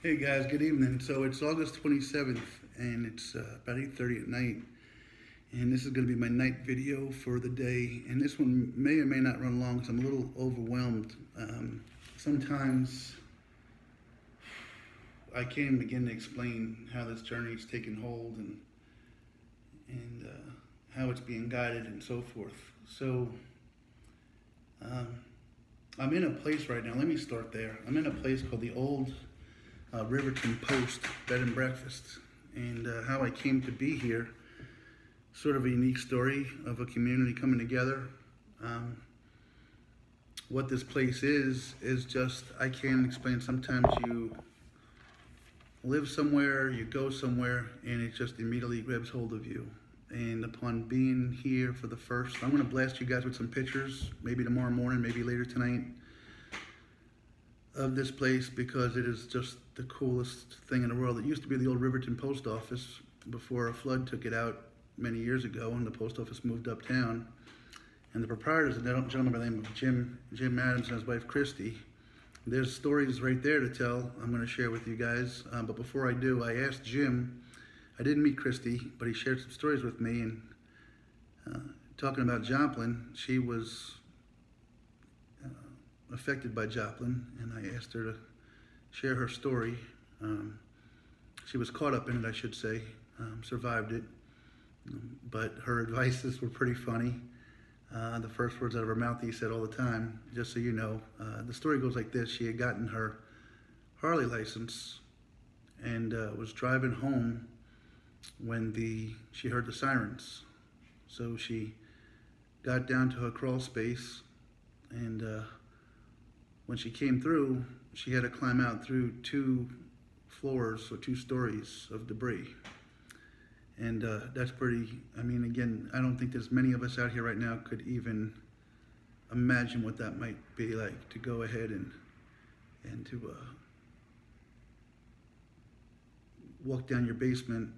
Hey guys, good evening. So it's August 27th and it's about 8:30 at night. And this is going to be my night video for the day. And this one may or may not run long because I'm a little overwhelmed. Sometimes I can't even begin to explain how this journey is taking hold and how it's being guided and so forth. So I'm in a place right now. Let me start there. I'm in a place called the Old Riverton Post Bed and Breakfast, and how I came to be here. Sort of a unique story of a community coming together. What this place is just, I can't explain. Sometimes you live somewhere, you go somewhere, and it just immediately grabs hold of you. And upon being here for the first, I'm going to blast you guys with some pictures, maybe tomorrow morning, maybe later tonight, of this place, because it is just the coolest thing in the world. It used to be the old Riverton Post Office before a flood took it out many years ago, and the post office moved uptown. And the proprietor is a gentleman by the name of Jim Adams and his wife Christy. There's stories right there to tell. I'm going to share with you guys. But before I do, I asked Jim. I didn't meet Christy, but he shared some stories with me. And talking about Joplin, she was affected by Joplin, and I asked her to share her story. She was caught up in it, I should say, survived it, but her advices were pretty funny. The first words out of her mouth he said all the time, just so you know. The story goes like this. She had gotten her Harley license and was driving home when she heard the sirens. So she got down to her crawl space, and when she came through, she had to climb out through 2 floors or 2 stories of debris. And that's pretty, I mean, again, I don't think there's many of us out here right now could even imagine what that might be like, to go ahead and to walk down your basement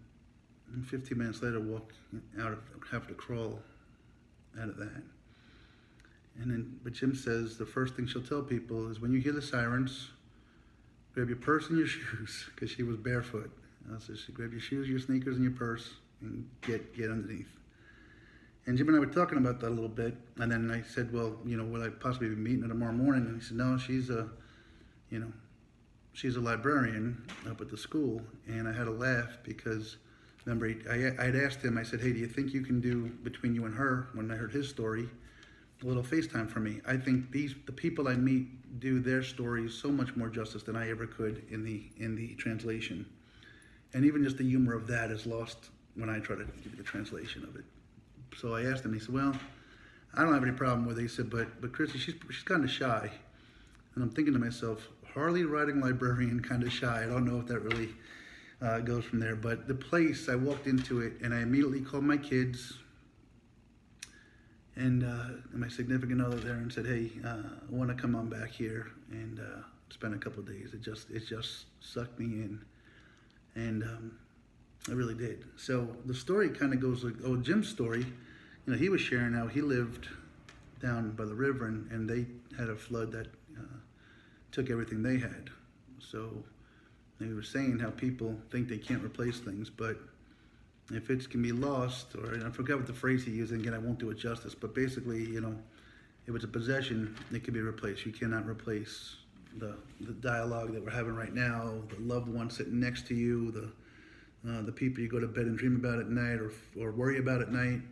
and 15 minutes later walk out of, have to crawl out of that. And then, but Jim says the first thing she'll tell people is when you hear the sirens, grab your purse and your shoes, because she was barefoot. So she grab your shoes, your sneakers, and your purse, and get underneath. And Jim and I were talking about that a little bit, and then I said, well, you know, will I possibly be meeting her tomorrow morning? And he said, no, she's a librarian up at the school. And I had a laugh because, remember, I had asked him, I said, hey, do you think you can do, between you and her, when I heard his story, a little FaceTime for me? I think the people I meet do their stories so much more justice than I ever could in the translation. And even just the humor of that is lost when I try to give you the translation of it. So I asked him, he said, well, I don't have any problem with it. He said, but Christy, she's kind of shy. And I'm thinking to myself, Harley riding librarian, kind of shy. I don't know if that really goes from there. But the place, I walked into it and I immediately called my kids and my significant other there and said, hey, I want to come on back here and spend a couple of days. It just sucked me in. And I really did. So the story kind of goes like, oh, Jim's story, you know, he was sharing how he lived down by the river and they had a flood that took everything they had. So they were saying how people think they can't replace things, but if it can be lost, or I forgot what the phrase he used, and again, I won't do it justice, but basically, you know, if it's a possession, it can be replaced. You cannot replace the dialogue that we're having right now, the loved one sitting next to you, the people you go to bed and dream about at night or worry about at night.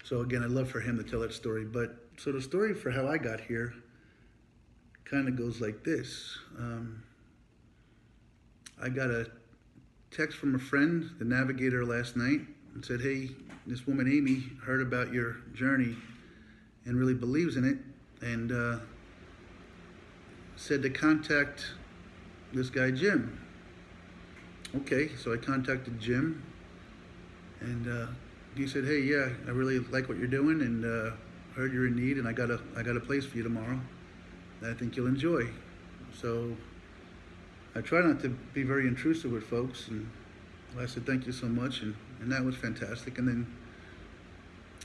So again, I'd love for him to tell that story. But so the story for how I got here kind of goes like this. I got a text from a friend, the navigator, last night, and said, hey, this woman Amy heard about your journey and really believes in it, and said to contact this guy Jim. Okay, so I contacted Jim, and he said, hey, yeah, I really like what you're doing, and heard you're in need, and I got a place for you tomorrow that I think you'll enjoy. So I try not to be very intrusive with folks, and I said thank you so much, and that was fantastic. And then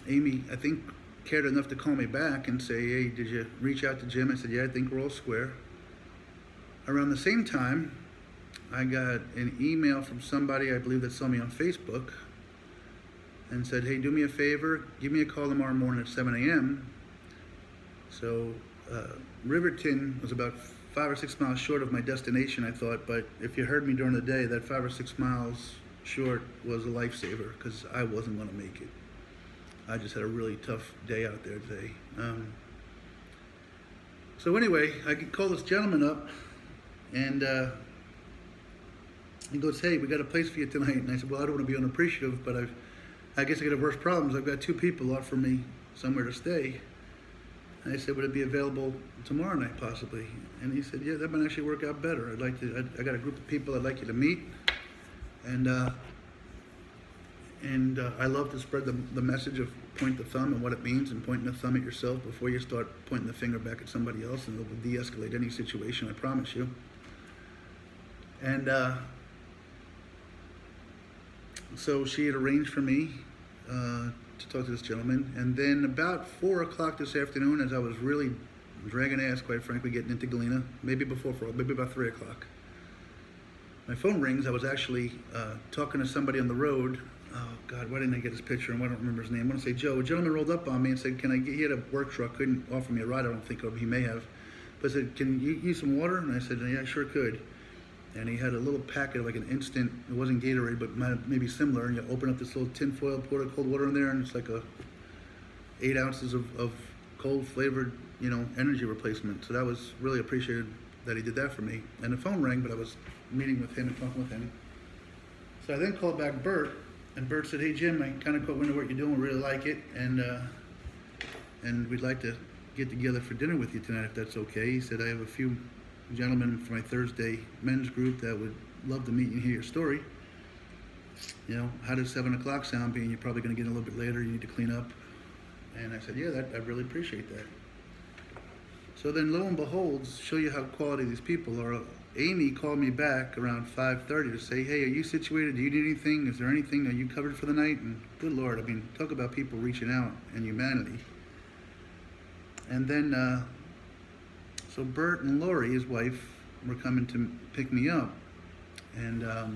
Amy, I think, cared enough to call me back and say, hey, did you reach out to Jim? I said, yeah, I think we're all square. Around the same time, I got an email from somebody, I believe, that saw me on Facebook and said, hey, do me a favor, give me a call tomorrow morning at 7 a.m. So Riverton was about 5 or 6 miles short of my destination, I thought, but if you heard me during the day, that 5 or 6 miles short was a lifesaver because I wasn't going to make it. I just had a really tough day out there today. So anyway, I called this gentleman up, and he goes, hey, we got a place for you tonight. And I said, well, I don't want to be unappreciative, but I guess I got worse problems. I've got 2 people offering me somewhere to stay. And I said, would it be available tomorrow night possibly? And he said, yeah, that might actually work out better. I got a group of people I'd like you to meet. And I love to spread the message of point the thumb and what it means, and pointing the thumb at yourself before you start pointing the finger back at somebody else, and it will de-escalate any situation, I promise you. And so she had arranged for me to talk to this gentleman, and then about 4 o'clock this afternoon, as I was really dragging ass, quite frankly, getting into Galena, maybe before 4, maybe about 3 o'clock, my phone rings. I was actually talking to somebody on the road. Oh God, why didn't I get his picture? And I don't remember his name. I want to say Joe. A gentleman rolled up on me and said, can I get, he had a work truck, couldn't offer me a ride, I don't think, or he may have, but said, can you use some water? And I said, yeah, I sure could. And he had a little packet of like an instant, it wasn't Gatorade, but maybe similar, and you open up this little tin foil, pour the cold water in there, and it's like 8 ounces of cold flavored, energy replacement. So that was really appreciated that he did that for me. And the phone rang, but I was meeting with him and talking with him. So I then called back Bert, and Bert said, hey Jim, I kind of caught wind of what you're doing, really like it, and we'd like to get together for dinner with you tonight if that's okay. He said, I have a few gentlemen from my Thursday men's group that would love to meet you and hear your story. How does 7 o'clock sound, being you're probably going to get a little bit later, you need to clean up? And I said, yeah, I really appreciate that. So then lo and behold, show you how quality these people are, Amy called me back around 5:30 to say, hey, are you situated? Do you need anything? Is there anything? Are you covered for the night? And good Lord, I mean, talk about people reaching out and humanity. And then, so Bert and Lori, his wife, were coming to pick me up. And I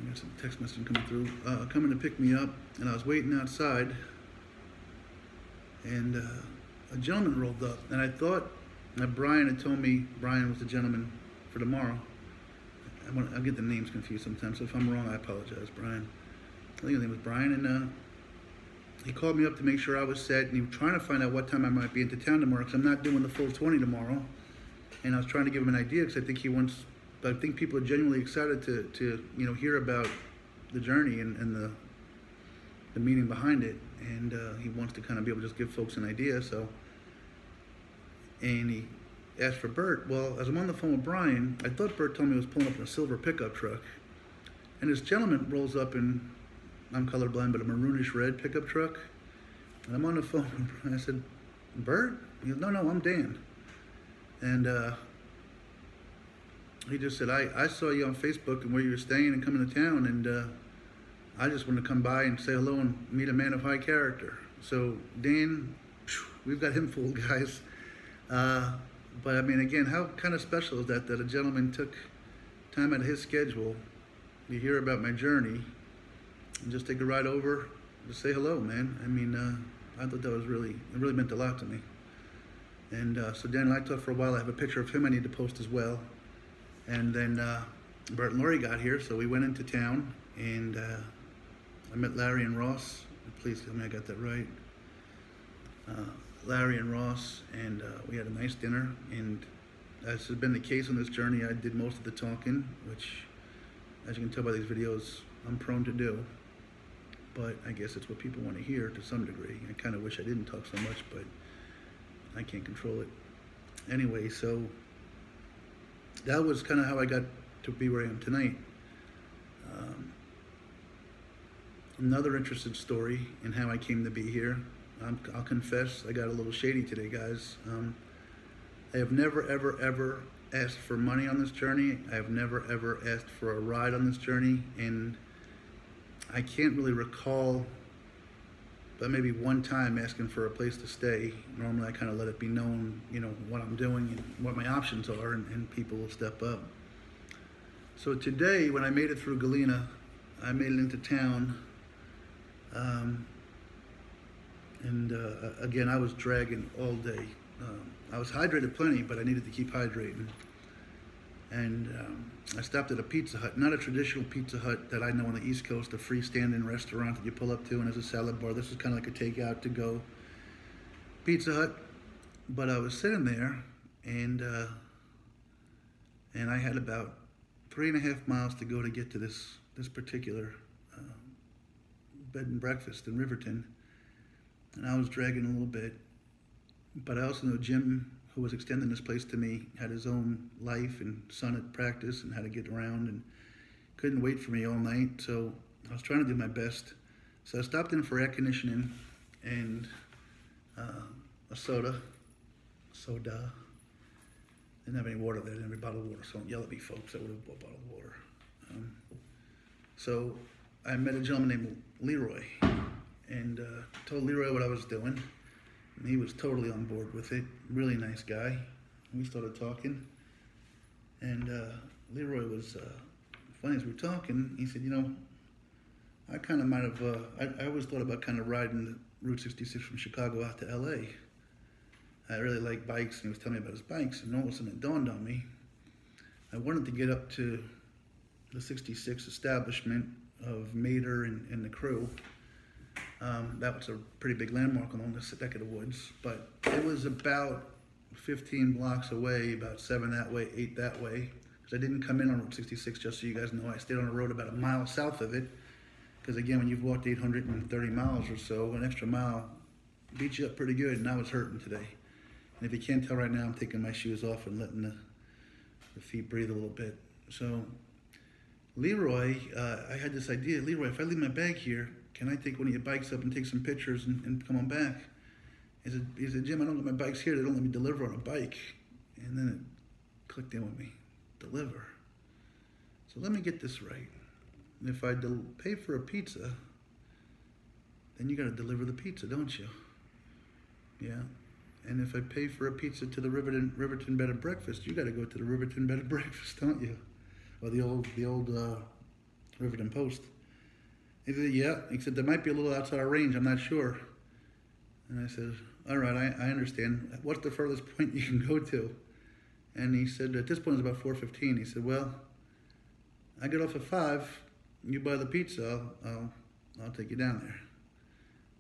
got some text messaging coming through, coming to pick me up. And I was waiting outside. And a gentleman rolled up. And I thought that Brian had told me Brian was the gentleman for tomorrow. I get the names confused sometimes, so if I'm wrong, I apologize, Brian. I think his name was Brian, and he called me up to make sure I was set, and he was trying to find out what time I might be into town tomorrow, because I'm not doing the full 20 tomorrow. And I was trying to give him an idea, because I think people are genuinely excited to hear about the journey and the meaning behind it, and he wants to kind of be able to just give folks an idea. And he asked for Bert. Well, as I'm on the phone with Brian, I thought Bert told me he was pulling up in a silver pickup truck. And this gentleman rolls up in, I'm colorblind, but a maroonish red pickup truck. And I'm on the phone, and I said, Bert? He goes, no, I'm Dan. And he just said, I saw you on Facebook and where you were staying and coming to town, and I just wanted to come by and say hello and meet a man of high character. So Dan, we've got him fooled, guys. But I mean, again, how kind of special is that a gentleman took time out of his schedule to hear about my journey and just take a ride over to say hello, man. I mean, I thought that was it really meant a lot to me. And so Dan and I talked for a while. I have a picture of him I need to post as well. And then Bert and Lori got here, so we went into town, and I met Larry and Ross. Please tell me I got that right. Larry and Ross, and we had a nice dinner. And as has been the case on this journey, I did most of the talking, which, as you can tell by these videos, I'm prone to do. But I guess it's what people want to hear to some degree. I kind of wish I didn't talk so much, but I can't control it. Anyway, so that was kind of how I got to be where I am tonight. Another interesting story in how I came to be here. I'll confess, I got a little shady today, guys. I have never, ever, ever asked for money on this journey. I have never, ever asked for a ride on this journey. And I can't really recall, but maybe one time asking for a place to stay. Normally I kind of let it be known, what I'm doing and what my options are, and people will step up. So today, when I made it through Galena, I made it into town. Again, I was dragging all day. I was hydrated plenty, but I needed to keep hydrating. And I stopped at a Pizza Hut, not a traditional Pizza Hut that I know on the East Coast, a freestanding restaurant that you pull up to and there's a salad bar. This is kind of like a takeout to go Pizza Hut. But I was sitting there, and I had about 3.5 miles to go to get to this particular bed and breakfast in Riverton. And I was dragging a little bit, but I also know Jim, who was extending this place to me, had his own life and son at practice and had to get around and couldn't wait for me all night. So I was trying to do my best. So I stopped in for air conditioning and a soda. Didn't have any water there, didn't have any bottled water, so don't yell at me, folks. I would have bought bottled water. So I met a gentleman named Leroy and told Leroy what I was doing. And he was totally on board with it. Really nice guy. We started talking. And Leroy was, funny as we were talking, he said, you know, I kind of might have, I always thought about kind of riding Route 66 from Chicago out to LA. I really like bikes, and he was telling me about his bikes, and all of a sudden it dawned on me. I wanted to get up to the 66 establishment of Mater and the crew. That was a pretty big landmark along this neck of the woods, but it was about 15 blocks away, about 7 that way, 8 that way, because I didn't come in on Route 66, just so you guys know. I stayed on the road about a mile south of it, because again, when you've walked 830 miles or so, an extra mile beats you up pretty good, and I was hurting today. And if you can't tell right now, I'm taking my shoes off and letting the feet breathe a little bit. So Leroy, I had this idea. Leroy, if I leave my bag here, can I take one of your bikes up and take some pictures and come on back? He said, Jim, I don't get my bikes here. They don't let me deliver on a bike. And then it clicked in with me, deliver. So let me get this right. If I pay for a pizza, then you got to deliver the pizza, don't you? Yeah. And if I pay for a pizza to the Riverton Bed and Breakfast, you got to go to the Riverton Bed and Breakfast, don't you? Or the old Riverton Post. He said, yeah. He said, that might be a little outside our range. I'm not sure. And I said, all right, I understand. What's the furthest point you can go to? And he said, at this point it's about 4:15. He said, well, I get off at 5. You buy the pizza, I'll take you down there.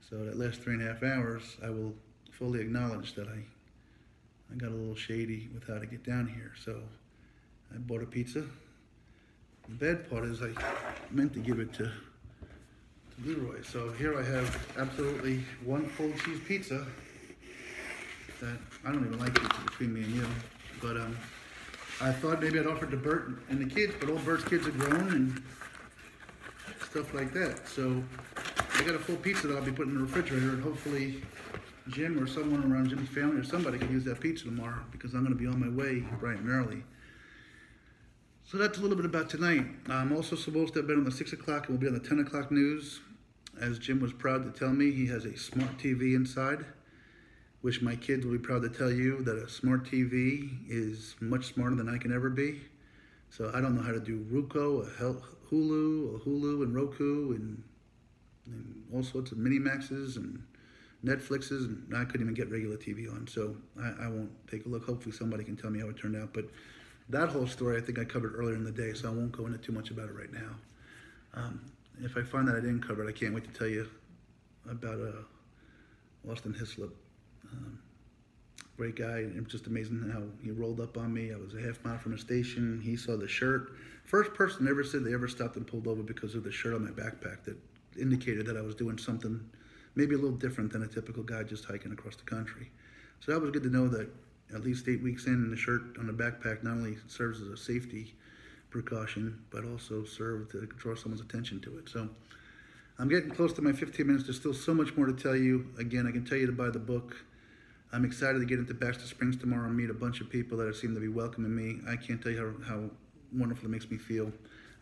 So that last 3.5 hours, I will fully acknowledge that I got a little shady with how to get down here. So I bought a pizza. The bad part is I meant to give it to Leroy. So here I have absolutely one full cheese pizza that I don't even like pizza between me and you. But I thought maybe I'd offer it to Bert and the kids, but all Bert's kids are grown and stuff like that. So I got a full pizza that I'll be putting in the refrigerator, and hopefully Jim or someone around Jim's family or somebody can use that pizza tomorrow, because I'm going to be on my way bright and early. So that's a little bit about tonight. I'm also supposed to have been on the 6 o'clock and we'll be on the 10 o'clock news. As Jim was proud to tell me, he has a smart TV inside, which my kids will be proud to tell you that a smart TV is much smarter than I can ever be. So I don't know how to do Roku, Hulu and Roku and all sorts of Minimaxes and Netflixes, and I couldn't even get regular TV on. So I won't take a look. Hopefully somebody can tell me how it turned out. But that whole story I think I covered earlier in the day, so I won't go into too much about it right now. If I find that I didn't cover it, I can't wait to tell you about Austin Hislop. Great guy, and it was just amazing how he rolled up on me. I was a half mile from the station. He saw the shirt. First person ever said they ever stopped and pulled over because of the shirt on my backpack that indicated that I was doing something maybe a little different than a typical guy just hiking across the country. So that was good to know that at least 8 weeks in, the shirt on the backpack not only serves as a safety precaution, but also served to draw someone's attention to it. So I'm getting close to my 15 minutes. There's still so much more to tell you. Again, I can tell you to buy the book. I'm excited to get into Baxter Springs tomorrow and meet a bunch of people that seem to be welcoming me. I can't tell you how wonderful it makes me feel.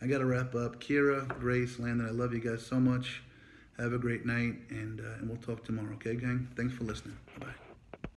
I got to wrap up. Kira, Grace, Landon, I love you guys so much. Have a great night, and we'll talk tomorrow, okay, gang? Thanks for listening. Bye-bye.